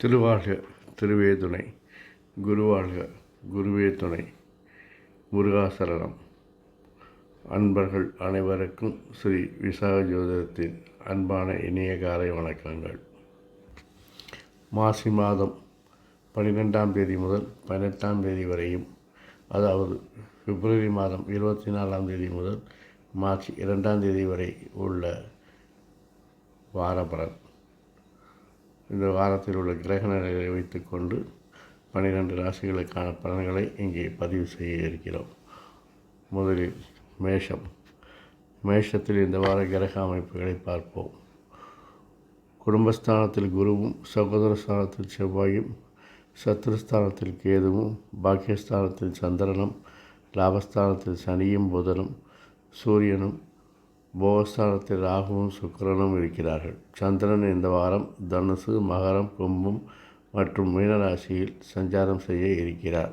திருவாழ்க திருவே துணை, குருவாழ்க குருவே துணை, முருகாசரணம். அன்பர்கள் அனைவருக்கும் ஸ்ரீ விசாக ஜோதிடத்தின் அன்பான இனிய காலை வணக்கங்கள். மாசி மாதம் 12ஆம் தேதி முதல் 18ஆம் தேதி வரையும், அதாவது பிப்ரவரி மாதம் 24ஆம் தேதி முதல் மார்ச் 2ஆம் தேதி வரை உள்ள வாரப்பலன். இந்த வாரத்தில் உள்ள கிரக நிலைகளை வைத்துக்கொண்டு 12 ராசிகளுக்கான பலன்களை இங்கே பதிவு செய்ய இருக்கிறோம். முதலில் மேஷம். மேஷத்தில் இந்த வார கிரக அமைப்புகளை பார்ப்போம். குடும்பஸ்தானத்தில் குருவும், சகோதர ஸ்தானத்தில் செவ்வாயும், சத்ருஸ்தானத்தில் கேதுவும், பாக்கியஸ்தானத்தில் சந்திரனும், லாபஸ்தானத்தில் சனியும் புதனும், சூரியனும், போகஸ்தானத்தில் ராகுவும் சுக்கிரனும் இருக்கிறார்கள். சந்திரன் இந்த வாரம் தனுசு, மகரம், கும்பம் மற்றும் மீனராசியில் சஞ்சாரம் செய்ய இருக்கிறார்.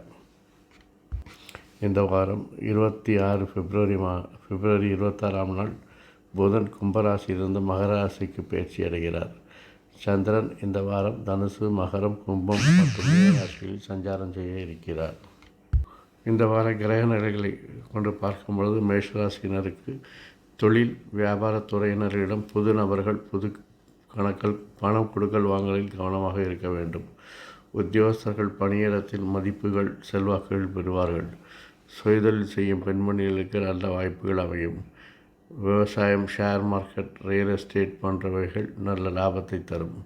இந்த வாரம் 26 பிப்ரவரி 26ஆம் நாள் புதன் கும்பராசியிலிருந்து மகர ராசிக்கு பயிற்சி அடைகிறார். சந்திரன் இந்த வாரம் தனுசு, மகரம், கும்பம் மற்றும் மீனராசியில் சஞ்சாரம் செய்ய இருக்கிறார். இந்த வார கிரக நிலைகளை கொண்டு பார்க்கும்பொழுது மேஷராசினருக்கு தொழில் வியாபாரத்துறையினரிடம் புது நபர்கள், புது கணக்கள், பணம் கொடுக்கல் வாங்கலில் கவனமாக இருக்க வேண்டும். உத்தியோகஸ்தர்கள் பணியிடத்தில் மதிப்புகள், செல்வாக்குகள் பெறுவார்கள். சுயதொழில் செய்யும் பெண்மணிகளுக்கு நல்ல வாய்ப்புகள் அமையும். விவசாயம், ஷேர் மார்க்கெட், ரியல் எஸ்டேட் போன்றவைகள் நல்ல லாபத்தை தரும்.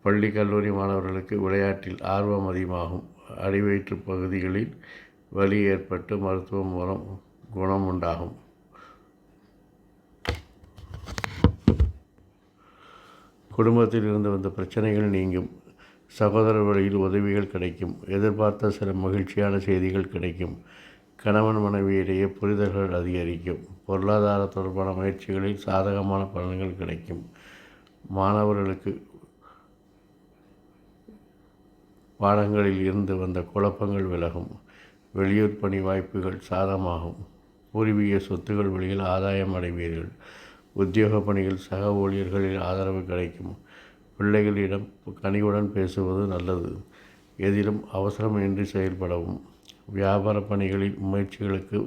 பள்ளி கல்லூரி மாணவர்களுக்கு விளையாட்டில் ஆர்வம் அதிகமாகும். அடிவயிற்று பகுதிகளில் வலி ஏற்பட்டு மருத்துவம் மூலம் குணம் உண்டாகும். குடும்பத்தில் இருந்து வந்த பிரச்சனைகள் நீங்கும். சகோதரர் வழியில் உதவிகள் கிடைக்கும். எதிர்பார்த்த சில மகிழ்ச்சியான செய்திகள் கிடைக்கும். கணவன் மனைவியிடையே புரிதல்கள் அதிகரிக்கும். பொருளாதார தொடர்பான முயற்சிகளில் சாதகமான பலன்கள் கிடைக்கும். மாணவர்களுக்கு பாடங்களில் இருந்து வந்த குழப்பங்கள் விலகும். வெளியூர் பணி வாய்ப்புகள் சாதகமாகும். பூர்வீக சொத்துக்கள் வழியில் ஆதாயம் அடைவீர்கள். உத்தியோக பணிகள் சக ஊழியர்களில் ஆதரவு கிடைக்கும். பிள்ளைகளிடம் கனிவுடன் பேசுவது நல்லது. எதிலும் அவசரமின்றி செயல்படவும். வியாபார பணிகளில் முயற்சிகளுக்கு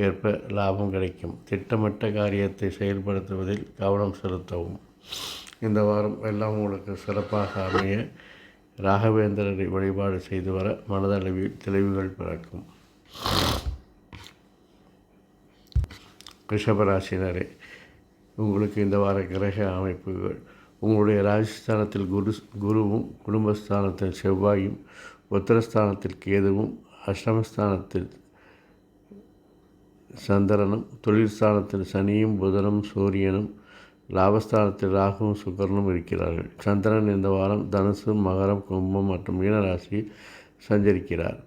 ஏற்ப லாபம் கிடைக்கும். திட்டமிட்ட காரியத்தை செயல்படுத்துவதில் கவனம் செலுத்தவும். இந்த வாரம் எல்லாம் உங்களுக்கு சிறப்பாக அமைய ராகவேந்திரரை வழிபாடு செய்து வர மனதளவில் தெளிவுகள் பிறக்கும். ரிஷபராசினரே, உங்களுக்கு இந்த வார கிரக அமைப்புகள். உங்களுடைய ராஜஸ்தானத்தில் குருவும், குடும்பஸ்தானத்தில் செவ்வாயும், உத்தரஸ்தானத்தில் கேதுவும், அஷ்டமஸ்தானத்தில் சந்திரனும், தொழில் ஸ்தானத்தில் சனியும் புதனும் சூரியனும், லாபஸ்தானத்தில் ராகுவும் சுக்கிரனும் இருக்கிறார்கள். சந்திரன் இந்த வாரம் தனுசு, மகரம், கும்பம் மற்றும் மீனராசியில் சஞ்சரிக்கிறார்.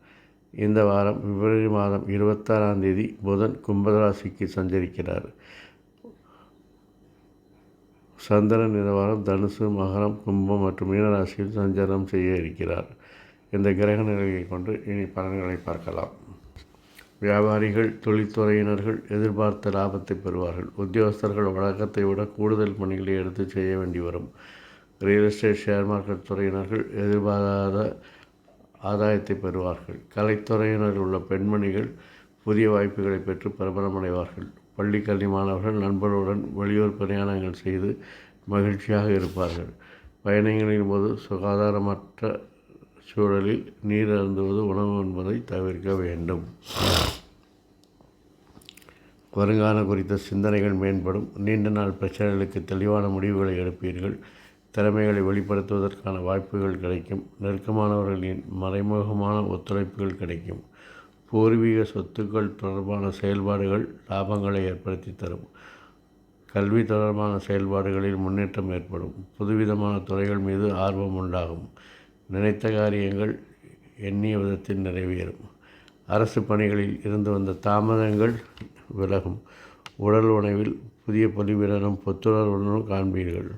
இந்த வாரம் பிப்ரவரி மாதம் 26ஆம் தேதி புதன் கும்பராசிக்கு சஞ்சரிக்கிறார். சந்திரன் இந்த வாரம் தனுசு, மகரம், கும்பம் மற்றும் மீனராசியில் சஞ்சாரம் செய்ய இருக்கிறார். இந்த கிரக நிலையை கொண்டு இனி பலன்களை பார்க்கலாம். வியாபாரிகள், தொழில்துறையினர்கள் எதிர்பார்த்த லாபத்தை பெறுவார்கள். உத்தியோகஸ்தர்கள் வழக்கத்தை விட கூடுதல் பணிகளை எடுத்து செய்ய வேண்டி வரும். ரியல் எஸ்டேட், ஷேர் மார்க்கெட் துறையினர்கள் எதிர்பாராத ஆதாயத்தை பெறுவார்கள். கலைத்துறையினர் உள்ள பெண்மணிகள் புதிய வாய்ப்புகளை பெற்று பிரபலமடைவார்கள். பள்ளி கல்வி மாணவர்கள் நண்பர்களுடன் வெளியூர் பிரயாணங்கள் செய்து மகிழ்ச்சியாக இருப்பார்கள். பயணங்களின் போது சுகாதாரமற்ற சூழலில் நீர் அருந்துவது, உணவு என்பதை தவிர்க்க வேண்டும். வருங்காலம் குறித்த சிந்தனைகள் மேம்படும். நீண்ட நாள் பிரச்சனைகளுக்கு தெளிவான முடிவுகளை எடுப்பீர்கள். திறமைகளை வெளிப்படுத்துவதற்கான வாய்ப்புகள் கிடைக்கும். நெருக்கமானவர்களின் மறைமுகமான ஒத்துழைப்புகள் கிடைக்கும். பூர்வீக சொத்துக்கள் தொடர்பான செயல்பாடுகள் லாபங்களை ஏற்படுத்தி தரும். கல்வி தொடர்பான செயல்பாடுகளில் முன்னேற்றம் ஏற்படும். புதுவிதமான துறைகள் மீது ஆர்வம் உண்டாகும். நினைத்த காரியங்கள் எண்ணிய விதத்தில் நிறைவேறும். அரசு பணிகளில் இருந்து வந்த தாமதங்கள் விலகும். உடல் உணவில் புதிய பொலிவுடனும் புத்துணர்வுடனும் காண்பீர்கள்.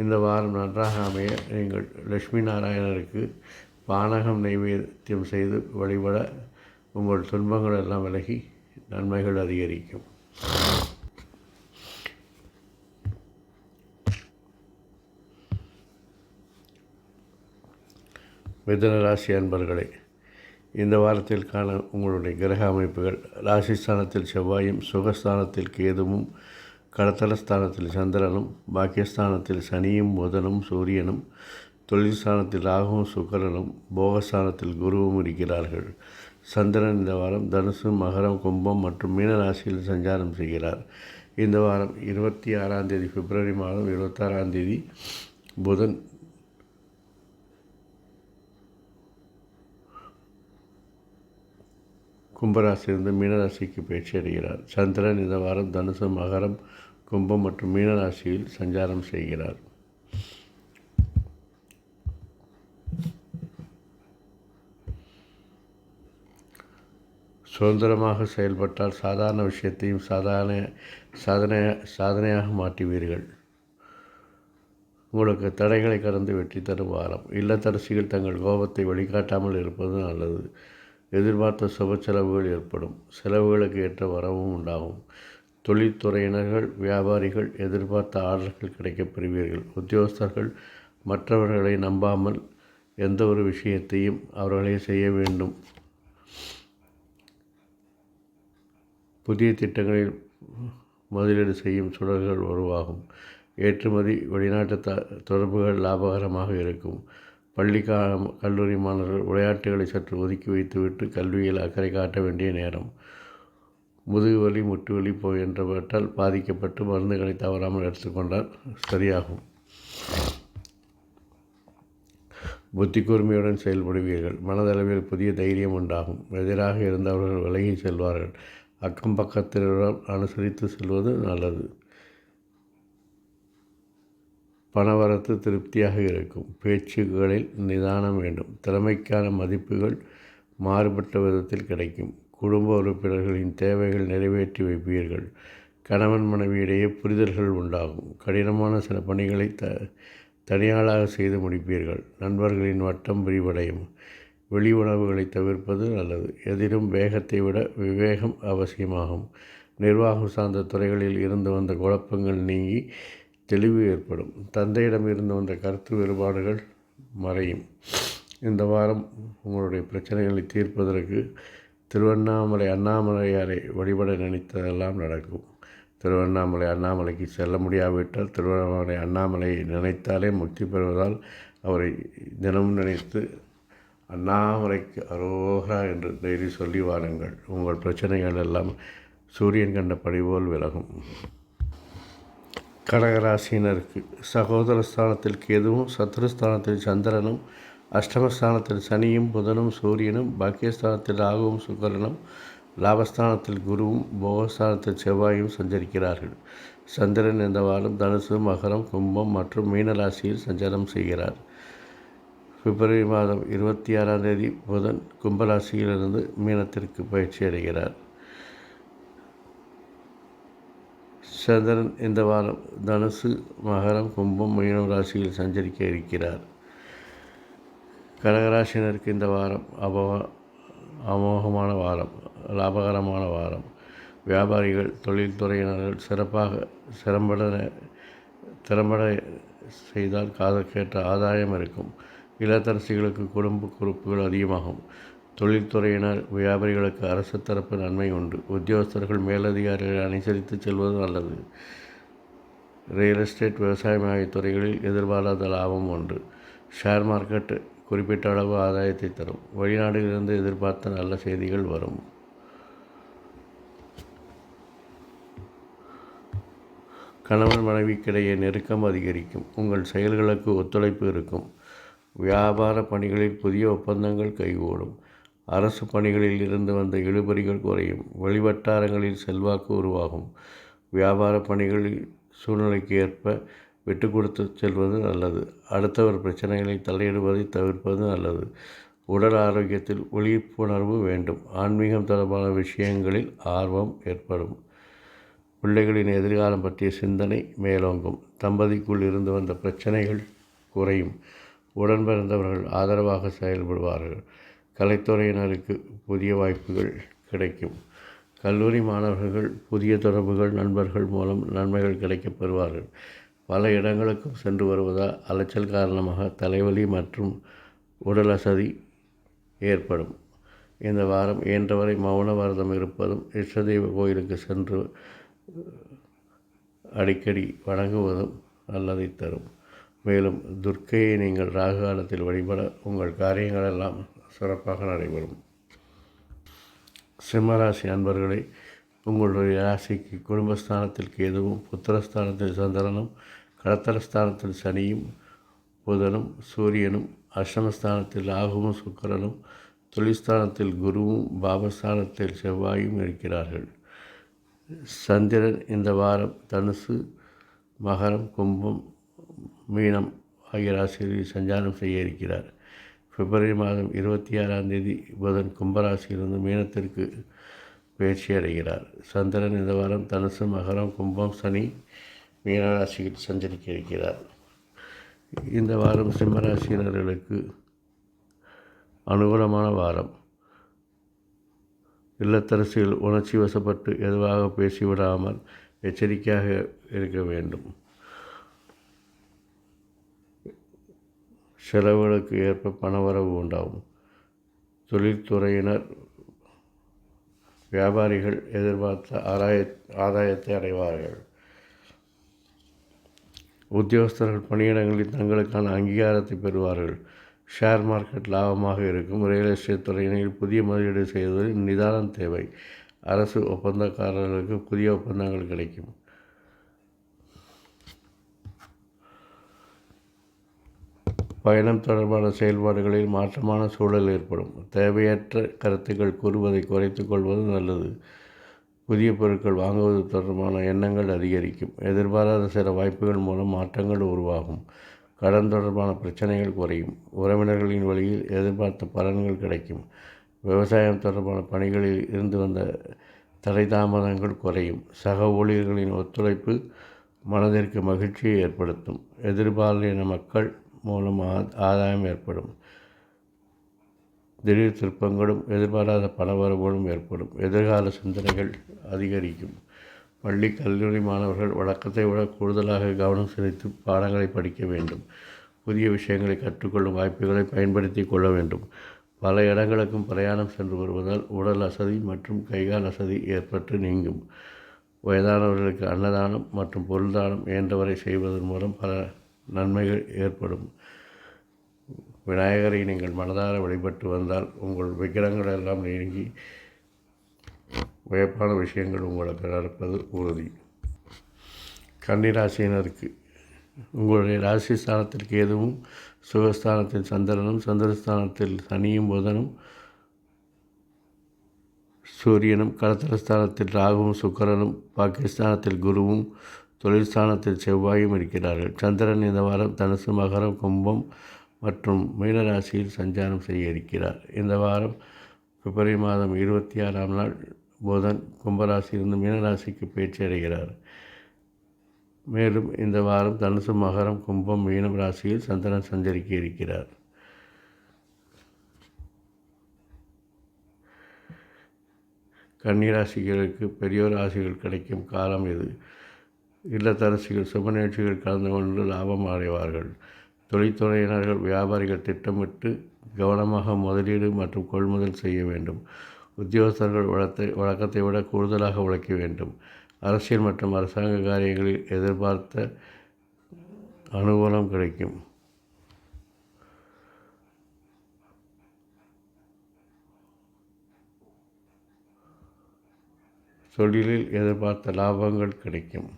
இந்த வாரம் நன்றாக அமைய நீங்கள் லட்சுமி நாராயணருக்கு பானகம் நைவேத்தியம் செய்து வழிபட உங்கள் துன்பங்கள் எல்லாம் விலகி நன்மைகள் அதிகரிக்கும். மிதுன ராசி அன்பர்களே, இந்த வாரத்திற்கான உங்களுடைய கிரக அமைப்புகள்: ராசிஸ்தானத்தில் செவ்வாயும், சுகஸ்தானத்தில் கேதுவும், கடத்தலஸ்தானத்தில் சந்திரனும், பாக்கியஸ்தானத்தில் சனியும் புதனும் சூரியனும், தொழில் ஸ்தானத்தில் ராகுவும் சுக்கிரனும், போகஸ்தானத்தில் குருவும் இருக்கிறார்கள். சந்திரன் இந்த வாரம் தனுசு, மகரம், கும்பம் மற்றும் மீன ராசியில் சஞ்சாரம் செய்கிறார். இந்த வாரம் 26ஆம் தேதி பிப்ரவரி மாதம் 26ஆம் தேதி புதன் கும்பராசியிலிருந்து மீனராசிக்கு பயிற்சி அடைகிறார். சந்திரன் இந்த வாரம் தனுசு, மகரம், கும்பம் மற்றும் மீனராசியில் சஞ்சாரம் செய்கிறார். சுதந்திரமாக செயல்பட்டால் சாதாரண விஷயத்தையும் சாதனையாக மாற்றுவீர்கள். உங்களுக்கு தடைகளை கடந்து வெற்றி தரும் வாரம். இல்லத்தரசிகள் தங்கள் கோபத்தை வெளிக்காட்டாமல் இருப்பது நல்லது. எதிர்பார்த்த சுப செலவுகள் ஏற்படும். செலவுகளுக்கு ஏற்ற வரவும் உண்டாகும். தொழில்துறையினர்கள், வியாபாரிகள் எதிர்பார்த்த ஆர்டர்கள் கிடைக்கப் பெறுவீர்கள். உத்தியோகஸ்தர்கள் மற்றவர்களை நம்பாமல் எந்த ஒரு விஷயத்தையும் அவர்களே செய்ய வேண்டும். புதிய திட்டங்களில் முதலீடு செய்யும் சூழல்கள் உருவாகும். ஏற்றுமதி, வெளிநாட்டு தொடர்புகள் லாபகரமாக இருக்கும். பள்ளி கல்லூரி மாணவர்கள் விளையாட்டுகளை சற்று ஒதுக்கி வைத்துவிட்டு கல்வியில் அக்கறை காட்ட வேண்டிய நேரம். முதுகுவலி, முட்டுவலி போன்றவற்றால் பாதிக்கப்பட்டு மருந்துகளை தவறாமல் எடுத்துக்கொண்டால் சரியாகும். புத்தி கூர்மையுடன் செயல்படுவீர்கள். மனதளவில் புதிய தைரியம் உண்டாகும். எதிராக இருந்தவர்கள் விலகி செல்வார்கள். அக்கம் பக்கத்தினருடன் அனுசரித்து செல்வது நல்லது. பணவரத்து திருப்தியாக இருக்கும். பேச்சுகளில் நிதானம் வேண்டும். திறமைக்கான மதிப்புகள் மாறுபட்ட விதத்தில் கிடைக்கும். குடும்ப உறுப்பினர்களின் தேவைகள் நிறைவேற்றி வைப்பீர்கள். கணவன் மனைவியிடையே புரிதல்கள் உண்டாகும். கடினமான சில பணிகளை தனியாளாக செய்து முடிப்பீர்கள். நண்பர்களின் வட்டம் விரிவடையும். வெளி உணவுகளை தவிர்ப்பது நல்லது. எதிலும் வேகத்தை விட விவேகம் அவசியமாகும். நிர்வாகம் சார்ந்த துறைகளில் இருந்து வந்த குழப்பங்கள் நீங்கி தெளிவு ஏற்படும். தந்தையிடம் இருந்து வந்த கருத்து வேறுபாடுகள் மறையும். இந்த வாரம் உங்களுடைய பிரச்சனைகளை தீர்ப்பதற்கு திருவண்ணாமலை அண்ணாமலையாரை வழிபட நினைத்ததெல்லாம் நடக்கும். திருவண்ணாமலை அண்ணாமலைக்கு செல்ல முடியாவிட்டால் திருவண்ணாமலை அண்ணாமலையை நினைத்தாலே முக்தி பெறுவதால் அவரை தினமும் நினைத்து அண்ணாமலைக்கு அரோகரா என்று தைரி சொல்லி வாருங்கள். உங்கள் பிரச்சனைகள் எல்லாம் சூரியன் கண்ட படி போல் விலகும். கடகராசினருக்கு சகோதர ஸ்தானத்தில் கேதுவும், சத்ருஸ்தானத்தில் சந்திரனும், அஷ்டமஸ்தானத்தில் சனியும் புதனும் சூரியனும், பாக்கியஸ்தானத்தில் ராகுவும் சுக்கிரனும், லாபஸ்தானத்தில் குருவும், போகஸ்தானத்தில் செவ்வாயும் சஞ்சரிக்கிறார்கள். சந்திரன் இந்த வாரம் தனுசு, மகரம், கும்பம் மற்றும் மீனராசியில் சஞ்சாரம் செய்கிறார். பிப்ரவரி மாதம் 26ஆம் தேதி புதன் கும்பராசியிலிருந்து மீனத்திற்கு பயிற்சி அடைகிறார். சந்திரன் இந்த வாரம் தனுசு, மகரம், கும்பம், மீனம் ராசியில் சஞ்சரிக்க இருக்கிறார். கடகராசினருக்கு இந்த வாரம் அமோகமான வாரம், லாபகரமான வாரம். வியாபாரிகள், தொழில்துறையினர்கள் திறம்பட செய்தால் காதற்கேற்ற ஆதாயம் இருக்கும். இல்லத்தரசிகளுக்கு குடும்ப பொறுப்புகள் அதிகமாகும். தொழில்துறையினர், வியாபாரிகளுக்கு அரசு தரப்பு நன்மை உண்டு. உத்தியோகஸ்தர்கள் மேலதிகாரிகளை அனுசரித்து செல்வது நல்லது. ரியல் எஸ்டேட், விவசாயம் ஆகிய துறைகளில் எதிர்பாராத லாபம் உண்டு. ஷேர் மார்க்கெட் குறிப்பிட்ட அளவு ஆதாயத்தை தரும். வெளிநாடுகளிலிருந்து எதிர்பார்த்த நல்ல செய்திகள் வரும். கணவன் மனைவிக்கிடையே நெருக்கம் அதிகரிக்கும். உங்கள் செயல்களுக்கு ஒத்துழைப்பு இருக்கும். வியாபார பணிகளில் புதிய ஒப்பந்தங்கள் கைகூடும். அரசு பணிகளில் இருந்து வந்த இழுபறிகள் குறையும். வெளிவட்டாரங்களில் செல்வாக்கு உருவாகும். வியாபார பணிகளில் சூழ்நிலைக்கு ஏற்ப விட்டு கொடுத்து செல்வது நல்லது. அடுத்தவர் பிரச்சனைகளை தலையிடுவதை தவிர்ப்பது நல்லது. உடல் ஆரோக்கியத்தில் விழிப்புணர்வு வேண்டும். ஆன்மீகம் தொடர்பான விஷயங்களில் ஆர்வம் ஏற்படும். பிள்ளைகளின் எதிர்காலம் பற்றிய சிந்தனை மேலோங்கும். தம்பதிக்குள் இருந்து வந்த பிரச்சனைகள் குறையும். உடன் பிறந்தவர்கள் ஆதரவாக செயல்படுவார்கள். கலைத்துறையினருக்கு புதிய வாய்ப்புகள் கிடைக்கும். கல்லூரி மாணவர்கள் புதிய தொடர்புகள், நண்பர்கள் மூலம் நன்மைகள் கிடைக்கப் பெறுவார்கள். பல இடங்களுக்கும் சென்று வருவதால் அலைச்சல் காரணமாக தலைவலி மற்றும் உடல் அசதி ஏற்படும். இந்த வாரம் இயன்றவரை மௌன விரதம் இருப்பதும் இஷ்டதெய்வ கோயிலுக்கு சென்று அடிக்கடி வணங்குவதும் நல்லதை தரும். மேலும் துர்க்கையை நீங்கள் ராகு காலத்தில் வழிபட உங்கள் காரியங்களெல்லாம் சிறப்பாக நடைபெறும். சிம்மராசி அன்பர்களே, உங்களுடைய ராசிக்கு குடும்பஸ்தானத்தில் கேதுவும், புத்திரஸ்தானத்தில் சந்திரனும், கடத்தரஸ்தானத்தில் சனியும், புதனும், சூரியனும், அஷ்டமஸ்தானத்தில் ராகுவும் சுக்கிரனும், தொழில்ஸ்தானத்தில் குருவும், பாபஸ்தானத்தில் செவ்வாயும் இருக்கிறார்கள். சந்திரன் இந்த வாரம் தனுசு, மகரம், கும்பம், மீனம் ஆகிய ராசிகளில் சஞ்சாரம் செய்ய இருக்கிறார். பிப்ரவரி மாதம் 26ஆம் தேதி புதன் கும்பராசியிலிருந்து மீனத்திற்கு பயிற்சி அடைகிறார். சந்திரன் இந்த வாரம் தனுசு, மகரம், கும்பம், சனி, மீனராசியில் சஞ்சரிக்க இருக்கிறார். இந்த வாரம் சிம்மராசியினர்களுக்கு அனுகூலமான வாரம். இல்லத்தரசிகள் உணர்ச்சி வசப்பட்டு எதுவாக பேசிவிடாமல் எச்சரிக்கையாக இருக்க வேண்டும். செலவுகளுக்கு ஏற்ப பணவரவு உண்டாகும். தொழில்துறையினர், வியாபாரிகள் எதிர்பார்த்த ஆதாயத்தை அடைவார்கள். உத்தியோகஸ்தர்கள் பணியிடங்களில் தங்களுக்கான அங்கீகாரத்தை பெறுவார்கள். ஷேர் மார்க்கெட் லாபமாக இருக்கும். ரியல் எஸ்டேட் துறையினர் புதிய முதலீடு செய்வதில் நிதானம் தேவை. அரசு ஒப்பந்தக்காரர்களுக்கு புதிய ஒப்பந்தங்கள் கிடைக்கும். பயணம் தொடர்பான செயல்பாடுகளில் மாற்றமான சூழல் ஏற்படும். தேவையற்ற கருத்துக்கள் கூறுவதை குறைத்து கொள்வது நல்லது. புதிய பொருட்கள் வாங்குவது தொடர்பான எண்ணங்கள் அதிகரிக்கும். எதிர்பாராத சில வாய்ப்புகள் மூலம் மாற்றங்கள் உருவாகும். கடன் தொடர்பான பிரச்சனைகள் குறையும். உறவினர்களின் வழியில் எதிர்பார்த்த பலன்கள் கிடைக்கும். விவசாயம் தொடர்பான பணிகளில் இருந்து வந்த தடை தாமதங்கள் குறையும். சக ஊழியர்களின் ஒத்துழைப்பு மனதிற்கு மகிழ்ச்சியை ஏற்படுத்தும். எதிர்பாலின மக்கள் மூலம் ஆதாயம் ஏற்படும். திடீர் திருப்பங்களும் எதிர்பாராத பணவரவுகளும் ஏற்படும். எதிர்கால சிந்தனைகள் அதிகரிக்கும். பள்ளி கல்லூரி மாணவர்கள் வழக்கத்தை விட கூடுதலாக கவனம் செலுத்தி பாடங்களை படிக்க வேண்டும். புதிய விஷயங்களை கற்றுக்கொள்ளும் வாய்ப்புகளை பயன்படுத்தி கொள்ள வேண்டும். பல இடங்களுக்கும் பிரயாணம் சென்று வருவதால் உடல் அசதி மற்றும் கைகால் அசதி ஏற்பட்டு நீங்கும். வயதானவர்களுக்கு அன்னதானம் மற்றும் பொருள்தானம் இயன்றவரை செய்வதன் மூலம் பல நன்மைகள் ஏற்படும். விநாயகரை நீங்கள் மனதார வழிபட்டு வந்தால் உங்கள் விக்கிரங்கள் எல்லாம் நீங்கி வியப்பான விஷயங்கள் உங்களுக்கு நடப்பது உறுதி. கன்னிராசியினருக்கு உங்களுடைய ராசி ஸ்தானத்திற்கு எதுவும், சுகஸ்தானத்தில் சந்திரனும், சந்திரஸ்தானத்தில் சனியும், புதனும், சூரியனும், கடத்தரஸ்தானத்தில் ராகுவும் சுக்கிரனும், பாகிஸ்தானத்தில் குருவும், தொழில்ஸ்தானத்தில் செவ்வாயும் இருக்கிறார்கள். சந்திரன் இந்த வாரம் தனுசு, மகரம், கும்பம் மற்றும் மீனராசியில் சஞ்சாரம் செய்ய இருக்கிறார். இந்த வாரம் பிப்ரவரி மாதம் 26ஆம் நாள் புதன் கும்பராசியிலிருந்து மீனராசிக்கு பயிற்சி அடைகிறார். மேலும் இந்த வாரம் தனுசு, மகரம், கும்பம், மீனம் ராசியில் சந்திரன் சஞ்சரிக்க இருக்கிறார். கன்னிராசிகளுக்கு பெரியோர் ஆசைகள் கிடைக்கும் காலம் இது. இல்லத்தரசிகள் சுப நிகழ்ச்சிகள் கலந்து கொண்டு லாபம் அடைவார்கள். தொழில்துறையினர்கள், வியாபாரிகள் திட்டமிட்டு கவனமாக முதலீடு மற்றும் கொள்முதல் செய்ய வேண்டும். உத்தியோகஸ்தர்கள் வழக்கத்தை விட கூடுதலாக உழைக்க வேண்டும். அரசியல் மற்றும் அரசாங்க காரியங்களில் எதிர்பார்த்த அனுகூலம் கிடைக்கும். தொழிலில் எதிர்பார்த்த லாபங்கள் கிடைக்கும்.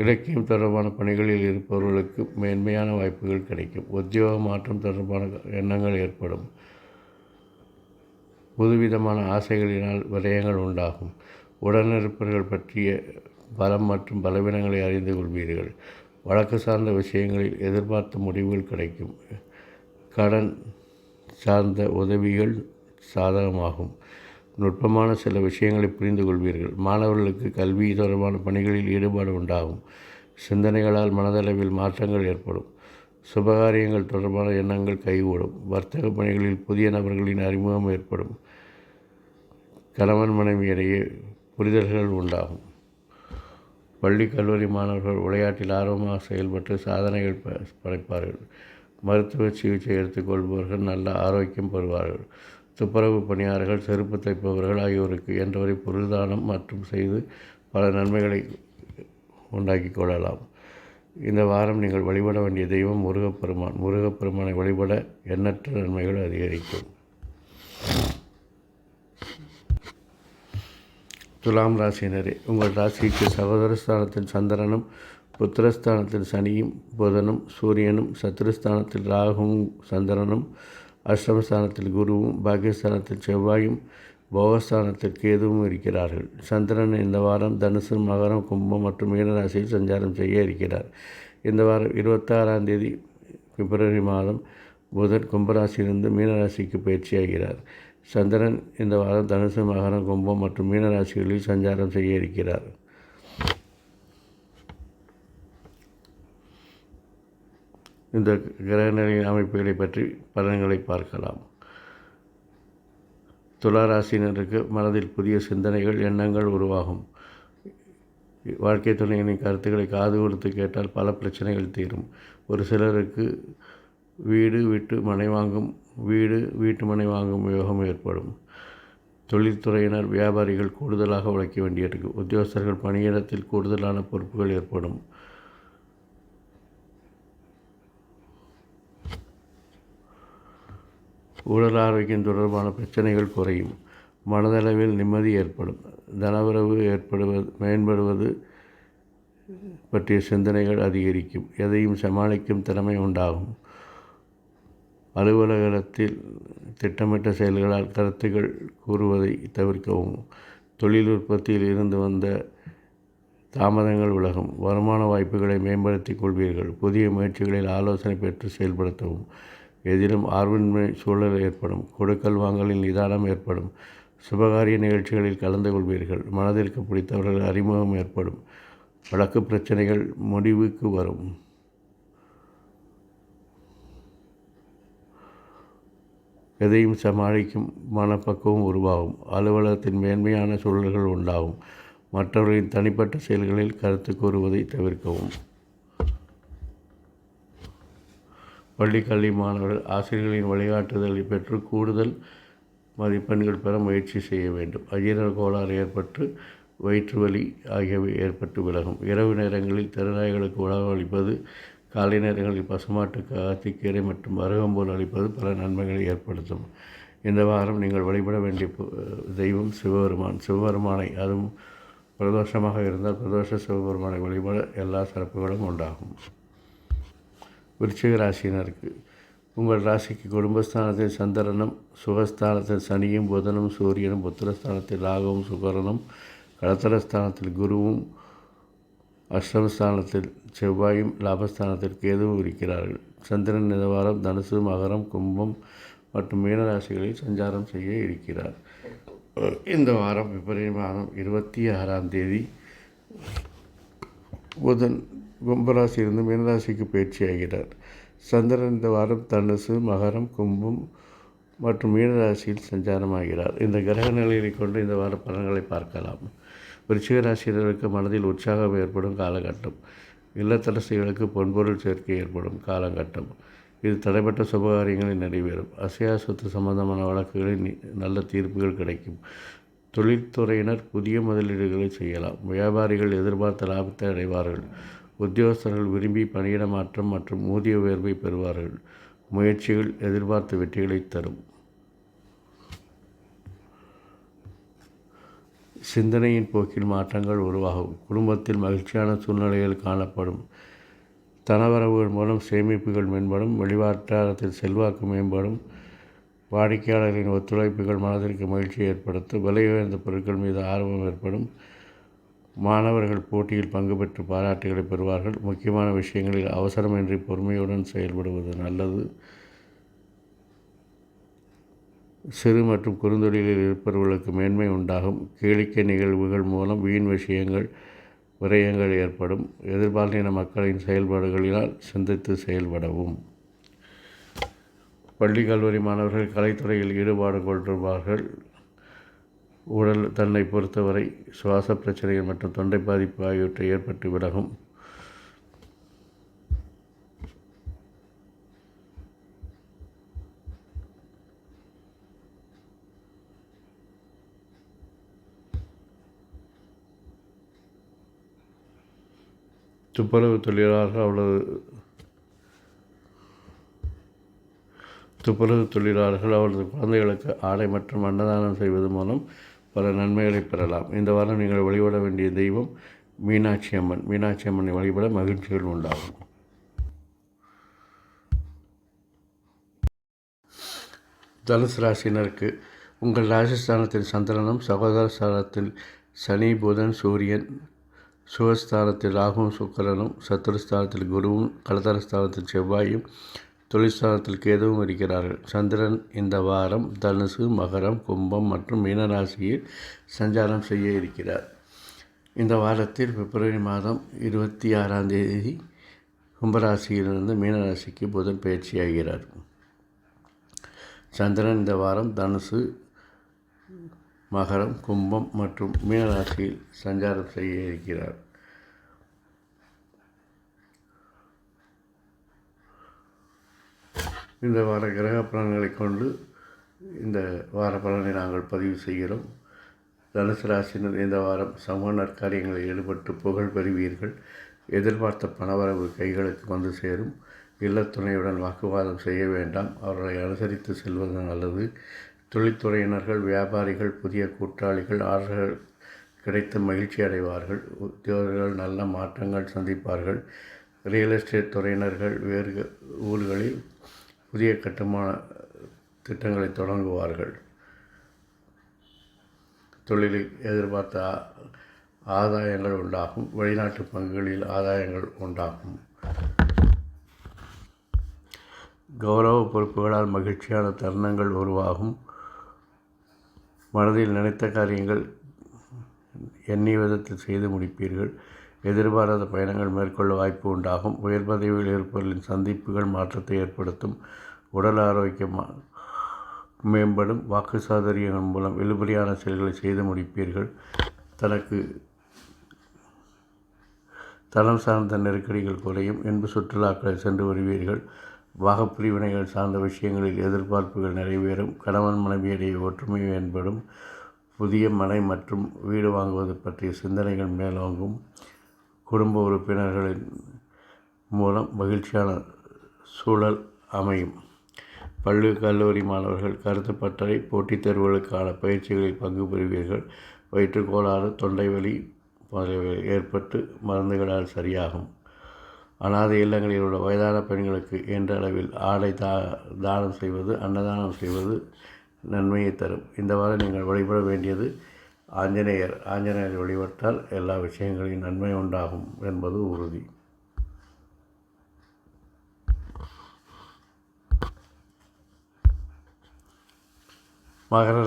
இலக்கியம் தொடர்பான பணிகளில் இருப்பவர்களுக்கு மேன்மையான வாய்ப்புகள் கிடைக்கும். உத்தியோக மாற்றம் தொடர்பான எண்ணங்கள் ஏற்படும். புதுவிதமான ஆசைகளினால் விரயங்கள் உண்டாகும். உடனிருப்பவர்கள் பற்றிய பலம் மற்றும் பலவீனங்களை அறிந்து கொள்வீர்கள். வழக்கு சார்ந்த விஷயங்களில் எதிர்பார்த்த முடிவுகள் கிடைக்கும். கடன் சார்ந்த உதவிகள் சாதகமாகும். நுட்பமான சில விஷயங்களை புரிந்து கொள்வீர்கள். மாணவர்களுக்கு கல்வி தொடர்பான பணிகளில் ஈடுபாடு உண்டாகும். சிந்தனைகளால் மனதளவில் மாற்றங்கள் ஏற்படும். சுபகாரியங்கள் தொடர்பான எண்ணங்கள் கைகூடும். வர்த்தக பணிகளில் புதிய நபர்களின் அறிமுகம் ஏற்படும். கணவன் மனைவி இடையே புரிதல்கள் உண்டாகும். பள்ளி கல்லூரி மாணவர்கள் விளையாட்டில் ஆர்வமாக செயல்பட்டு சாதனைகள் படைப்பார்கள். மருத்துவ சிகிச்சை எடுத்துக்கொள்பவர்கள் நல்ல ஆரோக்கியம் பெறுவார்கள். துப்புரவு பணியாளர்கள், செருப்பு தைப்பவர்கள் ஆகியோருக்கு என்றவரை பொருள் தானம் மற்றும் செய்து பல நன்மைகளை உண்டாக்கி கொள்ளலாம். இந்த வாரம் நீங்கள் வழிபட வேண்டிய தெய்வம் முருகப்பெருமான். முருகப்பெருமானை வழிபட எண்ணற்ற நன்மைகள் அதிகரிக்கும். துலாம் ராசியினரே, உங்கள் ராசிக்கு சகோதர ஸ்தானத்தில் சந்திரனும், புத்திரஸ்தானத்தில் சனியும் புதனும் சூரியனும், சத்துருஸ்தானத்தில் ராகுவும் சந்திரனும், அஷ்டமஸ்தானத்தில் குருவும், பாக்கியஸ்தானத்தில் செவ்வாயும், போகஸ்தானத்தில் கேதுவும் இருக்கிறார்கள். சந்திரன் இந்த வாரம் தனுசு, மகரம், கும்பம் மற்றும் மீனராசியில் சஞ்சாரம் செய்ய இருக்கிறார். இந்த வாரம் 26ஆம் தேதி பிப்ரவரி மாதம் புதன் கும்பராசியிலிருந்து மீனராசிக்கு பயிற்சியாகிறார். சந்திரன் இந்த வாரம் தனுசு, மகரம், கும்பம் மற்றும் மீனராசிகளில் சஞ்சாரம் செய்ய இருக்கிறார். இந்த கிரகநிலையின் அமைப்புகளை பற்றி பலன்களை பார்க்கலாம். துலா ராசியினருக்கு மனதில் புதிய சிந்தனைகள், எண்ணங்கள் உருவாகும். வாழ்க்கை துணையினின் கருத்துக்களை காது கொடுத்து கேட்டால் பல பிரச்சனைகள் தீரும். ஒரு சிலருக்கு வீடு வீட்டு மனை வாங்கும் யோகம் ஏற்படும். தொழில்துறையினர், வியாபாரிகள் கூடுதலாக உழைக்க வேண்டியிருக்கும். உத்தியோகஸ்தர்கள் பணியிடத்தில் கூடுதலான பொறுப்புகள் ஏற்படும். உடல் ஆரோக்கியம் தொடர்பான பிரச்சனைகள் குறையும். மனதளவில் நிம்மதி ஏற்படும். தனவரவு மேம்படுவது பற்றிய சிந்தனைகள் அதிகரிக்கும். எதையும் சமாளிக்கும் திறமை உண்டாகும். அலுவலகத்தில் திட்டமிட்ட செயல்களால் கருத்துக்கள் கூறுவதை தவிர்க்கவும். தொழில் உற்பத்தியில் இருந்து வந்த தாமதங்கள் விலகும். வருமான வாய்ப்புகளை மேம்படுத்திக் கொள்வீர்கள். புதிய முயற்சிகளில் ஆலோசனை பெற்று செயல்படுத்தவும். எதிலும் ஆர்வமின்மை சூழல் ஏற்படும். கொடுக்கல் வாங்கலில் நிதானம் ஏற்படும். சுபகாரிய நிகழ்ச்சிகளில் கலந்து கொள்வீர்கள். மனதிற்கு பிடித்தவர்கள் அறிமுகம் ஏற்படும். வழக்கு பிரச்சனைகள் முடிவுக்கு வரும். எதையும் சமாளிக்கும் மனப்பக்குவம் உருவாகும். அலுவலகத்தின் மேன்மையான சூழல்கள் உண்டாகும். மற்றவர்களின் தனிப்பட்ட செயல்களில் கருத்து கூறுவதை தவிர்க்கவும். பள்ளி கல்வி மாணவர்கள் ஆசிரியர்களின் வழிகாட்டுதலை பெற்று கூடுதல் மதிப்பெண்கள் பெற முயற்சி செய்ய வேண்டும். அஜீரண கோளாறு ஏற்பட்டு வயிற்று வலி ஆகியவை ஏற்பட்டு விலகும். இரவு நேரங்களில் தெருநாய்களுக்கு உணவு அளிப்பது, காலை நேரங்களில் பசுமாட்டுக்கு அகத்திக்கீரை மற்றும் அருகம்புல் அளிப்பது பல நன்மைகளை ஏற்படுத்தும். இந்த வாரம் நீங்கள் வழிபட வேண்டிய தெய்வம் சிவபெருமானை, அதுவும் பிரதோஷமாக இருந்தால் பிரதோஷ சிவபெருமானை வழிபட எல்லா சிறப்புகளும் உண்டாகும். விருச்சிக ராசியினருக்கு, உங்கள் ராசிக்கு குடும்பஸ்தானத்தில் சந்திரனும், சுகஸ்தானத்தில் சனியும் புதனும் சூரியனும், புத்திரஸ்தானத்தில் ராகுவும் சுக்கிரனும், கடத்தரஸ்தானத்தில் குருவும், அஷ்டமஸ்தானத்தில் செவ்வாயும், லாபஸ்தானத்தில் கேதுவும் இருக்கிறார்கள். சந்திரன் இந்த வாரம் தனுசு, மகரம், கும்பம் மற்றும் மீனராசிகளில் சஞ்சாரம் செய்ய இருக்கிறார். இந்த வாரம் பிப்ரவரி மாதம் 26ஆம் தேதி புதன் கும்பராசியிலிருந்து மீனராசிக்கு பயிற்சியாகிறார். சந்திரன் இந்த வாரம் தனுசு, மகரம், கும்பம் மற்றும் மீனராசியில் சஞ்சாரமாகிறார். இந்த கிரக நிலைகளை கொண்டு இந்த வார பலன்களை பார்க்கலாம். விருச்சிக ராசியினருக்கு மனதில் உற்சாகம் ஏற்படும் காலகட்டம். இல்லத்தரசிகளுக்கு பொன்பொருள் சேர்க்கை ஏற்படும் காலகட்டம். இது தடைப்பட்ட சுபகாரியங்களில் நிறைவேறும். அசையா சொத்து சம்பந்தமான வழக்குகளில் நல்ல தீர்ப்புகள் கிடைக்கும். தொழில்துறையினர் புதிய முதலீடுகளை செய்யலாம். வியாபாரிகள் எதிர்பார்த்த லாபத்தை அடைவார்கள். உத்தியோகஸ்தர்கள் விரும்பி பணியிட மாற்றம் மற்றும் ஊதிய உயர்வை பெறுவார்கள். முயற்சிகள் எதிர்பார்த்த வெற்றிகளை தரும். சிந்தனையின் போக்கில் மாற்றங்கள் உருவாகும். குடும்பத்தில் மகிழ்ச்சியான சூழ்நிலைகள் காணப்படும். தனவரவுகள் மூலம் சேமிப்புகள் மேம்படும். வெளிவட்டாரத்தில் செல்வாக்கு மேம்படும். வாடிக்கையாளர்களின் ஒத்துழைப்புகள் மனதிற்கு மகிழ்ச்சியை ஏற்படுத்தும். விலை உயர்ந்த பொருட்கள் மீது ஆர்வம் ஏற்படும். மாணவர்கள் போட்டியில் பங்கு பெற்று பாராட்டுகளை பெறுவார்கள். முக்கியமான விஷயங்களில் அவசரமின்றி பொறுமையுடன் செயல்படுவது நல்லது. சிறு மற்றும் குறுந்தொழிலில் இருப்பவர்களுக்கு மேன்மை உண்டாகும். கேளிக்கை நிகழ்வுகள் மூலம் வீண் விரயங்கள் ஏற்படும். எதிர்பாலின மக்களின் செயல்பாடுகளினால் சிந்தித்து செயல்படவும். பள்ளி கல்லூரி மாணவர்கள் கலைத்துறையில் ஈடுபாடு கொள்வார்கள். உடல் தன்னை பொறுத்தவரை சுவாச பிரச்சனைகள் மற்றும் தொண்டை பாதிப்பு ஆகியவற்றை ஏற்பட்டு விலகும். துப்புரவு தொழிலாளர்கள் அவரது குழந்தைகளுக்கு ஆடை மற்றும் அன்னதானம் செய்வது மூலம் பல நன்மைகளை பெறலாம். இந்த வாரம் நீங்கள் வழிபட வேண்டிய தெய்வம் மீனாட்சி அம்மன். மீனாட்சி அம்மனை வழிபட மகிழ்ச்சிகள் உண்டாகும். தனுசு ராசினருக்கு உங்கள் ராசிஸ்தானத்தில் சந்திரனும், சகோதர ஸ்தானத்தில் சனி, புதன், சூரியன், சுகஸ்தானத்தில் ராகுவும் சுக்கிரனும், சத்துருஸ்தானத்தில் குருவும், கலதரஸ்தானத்தில் செவ்வாயும், தொழில்ஸ்தானத்தில் கேதுவும் இருக்கிறார்கள். சந்திரன் இந்த வாரம் தனுசு, மகரம், கும்பம் மற்றும் மீனராசியில் சஞ்சாரம் செய்ய இருக்கிறார். இந்த வாரத்தில் பிப்ரவரி மாதம் 26ஆம் தேதி கும்பராசியிலிருந்து மீனராசிக்கு புதன் பயிற்சியாகிறார். சந்திரன் இந்த வாரம் தனுசு, மகரம், கும்பம் மற்றும் மீனராசியில் சஞ்சாரம் செய்ய இருக்கிறார். இந்த வார கிரக பலன்களை கொண்டு இந்த வார பலனை நாங்கள் பதிவு செய்கிறோம். தனுசு ராசினர் இந்த வாரம் சமூக நற்காரியங்களில் ஈடுபட்டு புகழ் பெறுவீர்கள். எதிர்பார்த்த பணவரவு கைகளுக்கு வந்து சேரும். இல்லத்துணையுடன் வாக்குவாதம் செய்ய வேண்டாம். அவர்களை அனுசரித்து செல்வது நல்லது. தொழில்துறையினர்கள், வியாபாரிகள், புதிய கூட்டாளிகள், ஆர்டர்கள் கிடைத்து மகிழ்ச்சி அடைவார்கள். உத்தியோகர்கள் நல்ல மாற்றங்கள் சந்திப்பார்கள். ரியல் எஸ்டேட் துறையினர்கள் வேறு ஊர்களில் புதிய கட்டுமான திட்டங்களை தொடங்குவார்கள். தொழிலில் எதிர்பார்த்த ஆதாயங்கள் உண்டாகும். வெளிநாட்டு பங்குகளில் ஆதாயங்கள் உண்டாகும். கௌரவ பொறுப்புகளால் மகிழ்ச்சியான தருணங்கள் உருவாகும். மனதில் நினைத்த காரியங்கள் எண்ணிய விதத்தில் செய்து முடிப்பீர்கள். எதிர்பாராத பயணங்கள் மேற்கொள்ள வாய்ப்பு உண்டாகும். உயர் பதவியில் இருப்பவர்களின் சந்திப்புகள் மாற்றத்தை ஏற்படுத்தும். உடல் ஆரோக்கியம் மேம்படும். வாக்கு சாதுரியங்கள் மூலம் இழுபறியான செயல்களை செய்து முடிப்பீர்கள். தனம் சார்ந்த நெருக்கடிகள் குறையும். இன்பு சுற்றுலாக்களை சென்று வருவீர்கள். வாகப்பிரிவினைகள் சார்ந்த விஷயங்களில் எதிர்பார்ப்புகள் நிறைவேறும். கணவன் மனைவியிடையே ஒற்றுமை மேம்படும். புதிய மனை மற்றும் வீடு வாங்குவது பற்றிய சிந்தனைகள் மேலோங்கும். குடும்ப உறுப்பினர்களின் மூலம் மகிழ்ச்சியான சூழல் அமையும். பள்ளி கல்லூரி மாணவர்கள் கருத்துப்பட்டறை, போட்டித் தேர்வுகளுக்கான பயிற்சிகளில் பங்கு பெறுவீர்கள். வயிற்றுக்கோளாறு, தொண்டை வலி முதலியவை ஏற்பட்டு மருந்துகளால் சரியாகும். அனாதை இல்லங்களில் உள்ள வயதான பெண்களுக்கு என்ற அளவில் ஆடை தானம் செய்வது, அன்னதானம் செய்வது நன்மையை தரும். இந்த வாரம் நீங்கள் வழிபட வேண்டியது ஆஞ்சநேயர். ஆஞ்சநேயர் வழிபட்டால் எல்லா விஷயங்களிலும் நன்மை உண்டாகும் என்பது உறுதி. மகர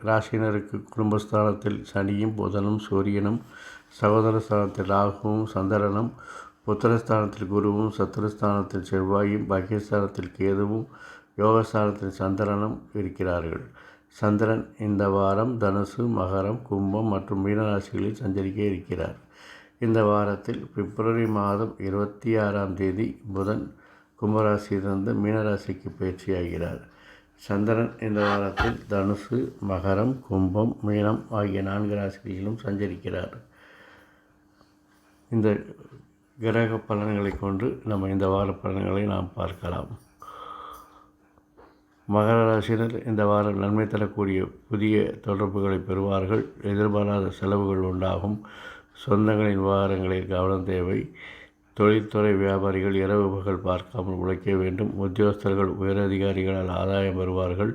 ராசினருக்கு குடும்பஸ்தானத்தில் சனியும், புதனும், சூரியனும், சகோதர ஸ்தானத்தில் ராகுவும், சந்திரனும், புத்திரஸ்தானத்தில் குருவும், சத்துருஸ்தானத்தில் செவ்வாயும், பாக்கியஸ்தானத்தில் கேதுவும், யோகஸ்தானத்தில் சந்திரனும் இருக்கிறார்கள். சந்திரன் இந்த வாரம் தனுசு, மகரம், கும்பம் மற்றும் மீனராசிகளில் சஞ்சரிக்க இருக்கிறார். இந்த வாரத்தில் பிப்ரவரி மாதம் 26ஆம் தேதி புதன் கும்பராசியிலிருந்து மீனராசிக்கு பயிற்சியாகிறார். சந்திரன் இந்த வாரத்தில் தனுசு, மகரம், கும்பம், மீனம் ஆகிய 4 ராசிகளிலும் சஞ்சரிக்கிறார். இந்த கிரக பலன்களை கொண்டு நம்ம இந்த வார பலன்களை நாம் பார்க்கலாம். மகர ராசினர் இந்த வாரம் நன்மை தரக்கூடிய புதிய தொடர்புகளை பெறுவார்கள். எதிர்பாராத செலவுகள் உண்டாகும். சொந்தங்களின் விவகாரங்களில் கவனம் தேவை. தொழில்துறை வியாபாரிகள் இரவு பகல் பார்க்காமல் உழைக்க வேண்டும். உத்தியோகஸ்தர்கள் உயரதிகாரிகளால் ஆதாயம் பெறுவார்கள்.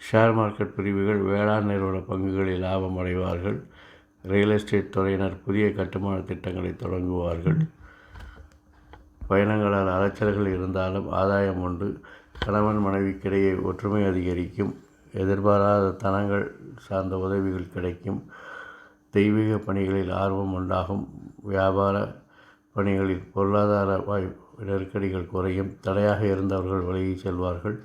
ஷேர் மார்க்கெட் பிரிவுகள் வேளாண் நிறுவன பங்குகளில் லாபம் அடைவார்கள். ரியல் எஸ்டேட் துறையினர் புதிய கட்டுமான திட்டங்களை தொடங்குவார்கள். பயணங்களால் அலைச்சல்கள் இருந்தாலும் ஆதாயம் உண்டு. கணவன் மனைவிக்கிடையே ஒற்றுமை அதிகரிக்கும். எதிர்பாராத தனங்கள் சார்ந்த உதவிகள் கிடைக்கும். தெய்வீக பணிகளில் ஆர்வம் உண்டாகும். வியாபார பணிகளில் பொருளாதார நெருக்கடிகள் குறையும். தடையாக இருந்தவர்கள் விலகி செல்வார்கள்.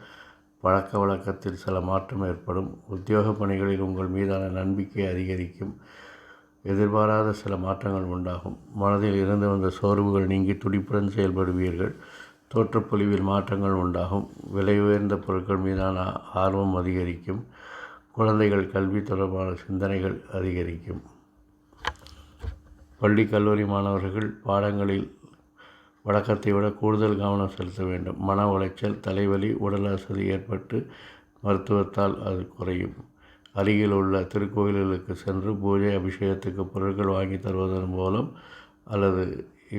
பழக்க வழக்கத்தில் சில மாற்றம் ஏற்படும். உத்தியோக பணிகளில் உங்கள் மீதான நம்பிக்கை அதிகரிக்கும். எதிர்பாராத சில மாற்றங்கள் உண்டாகும். மனதில் இருந்து வந்த சோர்வுகள் நீங்கி துடிப்புடன் செயல்படுவீர்கள். தோற்றப்பொலிவில் மாற்றங்கள் உண்டாகும். விலை உயர்ந்த பொருட்கள் மீதான ஆர்வம் அதிகரிக்கும். குழந்தைகள் கல்வி தொடர்பான சிந்தனைகள் அதிகரிக்கும். பள்ளி கல்லூரி மாணவர்கள் பாடங்களில் வழக்கத்தை விட கூடுதல் கவனம் செலுத்த வேண்டும். மன உளைச்சல், தலைவலி, உடல் அசதி ஏற்பட்டு மருத்துவத்தால் அது குறையும். அருகில் உள்ள திருக்கோயில்களுக்கு சென்று பூஜை அபிஷேகத்துக்கு பொருட்கள் வாங்கி தருவதன் மூலம் அல்லது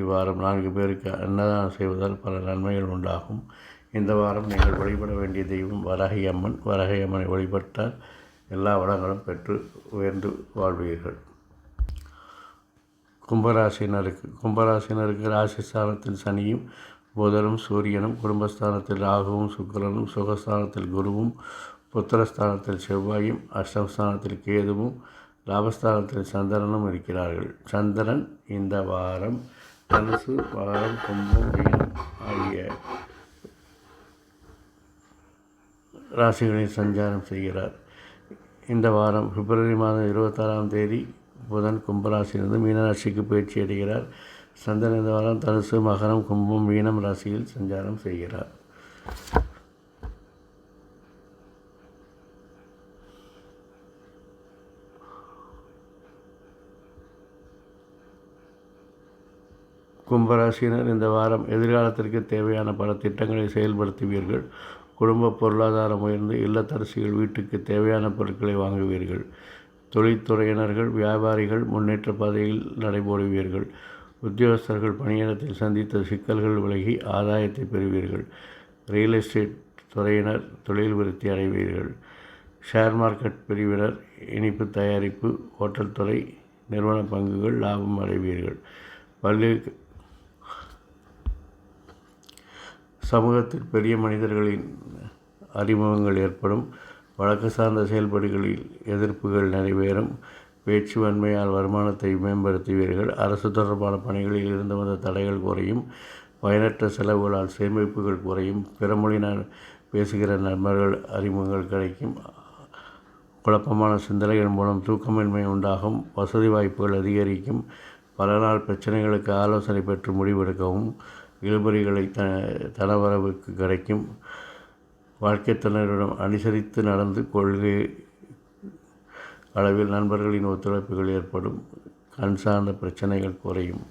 இவ்வாரம் 4 பேருக்கு அன்னதானம் செய்வதால் பல நன்மைகள் உண்டாகும். இந்த வாரம் நீங்கள் வழிபட வேண்டிய தெய்வம் வராகி அம்மன். வராகி அம்மனை வழிபட்டால் எல்லா வளங்களும் பெற்று உயர்ந்து வாழ்வீர்கள். கும்பராசினருக்கு ராசிஸ்தானத்தில் சனியும் புதனும் சூரியனும், குடும்பஸ்தானத்தில் ராகுவும் சுக்கிரனும், சுகஸ்தானத்தில் குருவும், புத்திரஸ்தானத்தில் செவ்வாயும், அஷ்டமஸ்தானத்தில் கேதுவும், லாபஸ்தானத்தில் சந்திரனும் இருக்கிறார்கள். சந்திரன் இந்த வாரம் தனுசு, மகரம், கும்பம், மீனம் ஆகிய ராசிகளில் சஞ்சாரம் செய்கிறார். இந்த வாரம் பிப்ரவரி மாதம் 26ஆம் தேதி புதன் கும்பராசியிலிருந்து மீனராசிக்கு பயிற்சி அடைகிறார். சந்திரன் இந்த வாரம் தனுசு, மகரம், கும்பம், மீனம் ராசியில் சஞ்சாரம் செய்கிறார். கும்பராசினர் இந்த வாரம் எதிர்காலத்திற்கு தேவையான பல திட்டங்களை செயல்படுத்துவீர்கள். குடும்ப பொருளாதாரம் உயர்ந்து இல்லத்தரசிகள் வீட்டுக்கு தேவையான பொருட்களை வாங்குவீர்கள். தொழில்துறையினர்கள், வியாபாரிகள் முன்னேற்ற பாதையில் நடைபோடுவீர்கள். உத்தியோகஸ்தர்கள் பணியிடத்தில் சந்தித்த சிக்கல்கள் விலகி ஆதாயத்தை பெறுவீர்கள். ரியல் எஸ்டேட் துறையினர் தொழில் விருத்தி அடைவீர்கள். ஷேர் மார்க்கெட் பிரிவினர், இனிப்பு தயாரிப்பு, ஹோட்டல் துறை, நிறுவன பங்குகள் லாபம் அடைவீர்கள். சமூகத்தில் பெரிய மனிதர்களின் அறிமுகங்கள் ஏற்படும். வழக்கு சார்ந்த செயல்பாடுகளில் எதிர்ப்புகள் நிறைவேறும். பேச்சு வன்மையால் வருமானத்தை மேம்படுத்துவீர்கள். அரசு தொடர்பான பணிகளில் இருந்து வந்த தடைகள் குறையும். பயனற்ற செலவுகளால் சேமிப்புகள் குறையும். பிற மொழியினர் பேசுகிற நண்பர்கள் அறிமுகங்கள் கிடைக்கும். குழப்பமான சிந்தனைகள் மூலம் தூக்கமின்மை உண்டாகும். வசதி வாய்ப்புகள் அதிகரிக்கும். பல நாள் பிரச்சனைகளுக்கு ஆலோசனை பெற்று முடிவெடுக்கவும். இழுபறிகளை தனவரவுக்கு கிடைக்கும். வாழ்க்கை துணையுடன் அனுசரித்து நடந்து கொள்கை அளவில் நண்பர்களின் ஒத்துழைப்புகள் ஏற்படும். கண் சார்ந்த பிரச்சனைகள் குறையும்.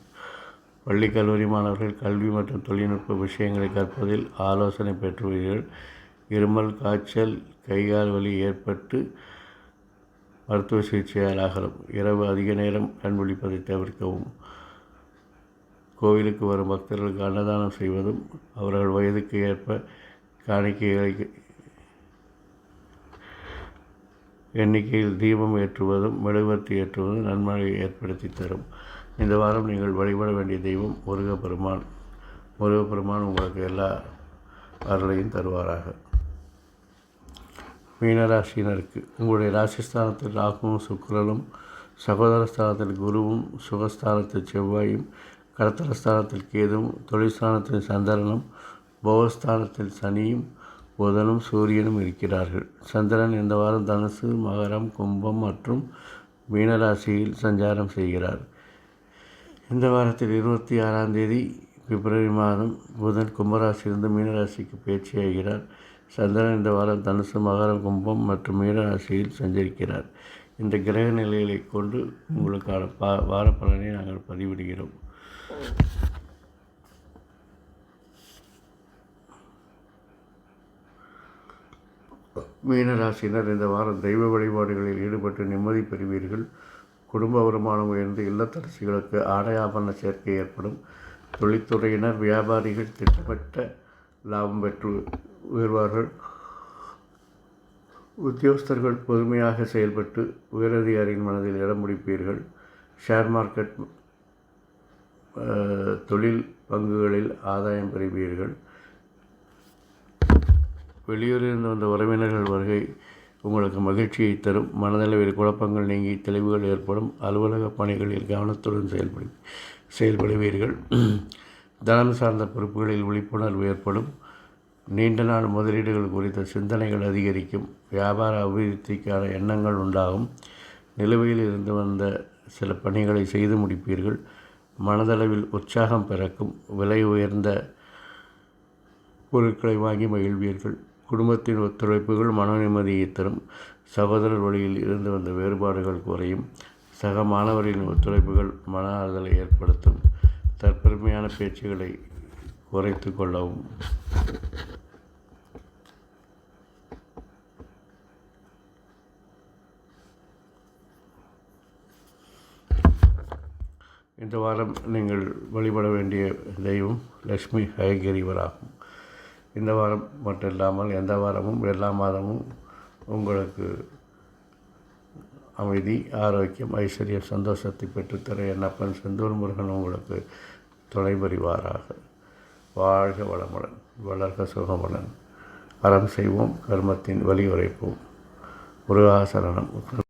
பள்ளி கல்லூரி மாணவர்கள் கல்வி மற்றும் தொழில்நுட்ப விஷயங்களை கற்பதில் ஆலோசனை பெற்றுவீர்கள். இருமல், காய்ச்சல், கைகால் வலி ஏற்பட்டு மருத்துவ சிகிச்சையால் அகலும். இரவு அதிக நேரம் கண் விழிப்பதை தவிர்க்கவும். கோவிலுக்கு வரும் பக்தர்களுக்கு அன்னதானம் செய்வதும், அவர்கள் வயதுக்கு ஏற்ப காணிக்கைகளை எண்ணிக்கையில் தீபம் ஏற்றுவதும் மெழுகுவர்த்தி ஏற்றுவதும் நன்மையை ஏற்படுத்தி தரும். இந்த வாரம் நீங்கள் வழிபட வேண்டிய தெய்வம் முருகப்பெருமான். முருகப்பெருமான் உங்களுக்கு எல்லா அருளையும் தருவாராக. மீனராசினருக்கு உங்களுடைய ராசிஸ்தானத்தில் ராகுவும் சுக்கிரனும், சகோதரஸ்தானத்தில் குருவும், சுகஸ்தானத்தில் செவ்வாயும், கடத்தலஸ்தானத்தில் கேதுவும், தொழில்ஸ்தானத்தில் சந்திரனும், போகஸ்தானத்தில் சனியும், புதனும் சூரியனும் இருக்கிறார்கள். சந்திரன் இந்த வாரம் தனுசு, மகரம், கும்பம் மற்றும் மீனராசியில் சஞ்சாரம் செய்கிறார். இந்த வாரத்தில் 26ஆம் தேதி பிப்ரவரி மாதம் புதன் கும்பராசியிலிருந்து மீனராசிக்கு பயிற்சியாகிறார். சந்திரன் இந்த வாரம் தனுசு, மகரம், கும்பம் மற்றும் மீனராசியில் சஞ்சரிக்கிறார். இந்த கிரக நிலைகளை கொண்டு உங்களுக்கான வார பலனை நாங்கள் பதிவிடுகிறோம். மீனராசினர் இந்த வாரம் தெய்வ வழிபாடுகளில் ஈடுபட்டு நிம்மதி பெறுவீர்கள். குடும்ப வருமானம் உயர்ந்து இல்லத்தரசிகளுக்கு ஆடை ஆபரண சேர்க்கை ஏற்படும். தொழில்துறையினர், வியாபாரிகள் திட்டமிட்ட லாபம் பெற்று உயர்வார்கள். உத்தியோகஸ்தர்கள் பொறுமையாக செயல்பட்டு உயரதிகாரியின் மனதில் இடம் பிடிப்பீர்கள். ஷேர் மார்க்கெட் தொழில் பங்குகளில் ஆதாயம் பெறுவீர்கள். வெளியூரிலிருந்து வந்த உறவினர்கள் வருகை உங்களுக்கு மகிழ்ச்சியை தரும். மனதளவில் குழப்பங்கள் நீங்கி தெளிவுகள் ஏற்படும். அலுவலக பணிகளில் கவனத்துடன் செயல்படுவீர்கள். தனம் சார்ந்த பொறுப்புகளில் விழிப்புணர்வு ஏற்படும். நீண்ட நாள் முதலீடுகள் குறித்த சிந்தனைகள் அதிகரிக்கும். வியாபார அபிவிருத்திக்கான எண்ணங்கள் உண்டாகும். நிலுவையில் இருந்து வந்த சில பணிகளை செய்து முடிப்பீர்கள். மனதளவில் உற்சாகம் பிறக்கும். விலை உயர்ந்த பொருட்களை வாங்கி மகிழ்வீர்கள். குடும்பத்தின் ஒத்துழைப்புகள் மன நிம்மதியை தரும். சகோதரர் வழியில் இருந்து வந்த வேறுபாடுகள் குறையும். சக மாணவர்களின் ஒத்துழைப்புகள் மன ஆறுதலை ஏற்படுத்தும். தற்பெருமையான பேச்சுகளை குறைத்து கொள்ளவும். இந்த வாரம் நீங்கள் வழிபட வேண்டிய தெய்வம் லக்ஷ்மி ஹயகிரிவராகும். இந்த வாரம் மட்டும் இல்லாமல் எந்த வாரமும் எல்லா மாதமும் உங்களுக்கு அமைதி, ஆரோக்கியம், ஐஸ்வர்யம், சந்தோஷத்தை பெற்றுத்தர என்னப்பன் செந்தூர் முருகன் உங்களுக்கு துணை புரிவாராக. வாழ்க வளமுடன், வளர்க சுகமுடன். அறம் செய்வோம், கர்மத்தின் வழி உரைப்போம். முருகாசரணம்.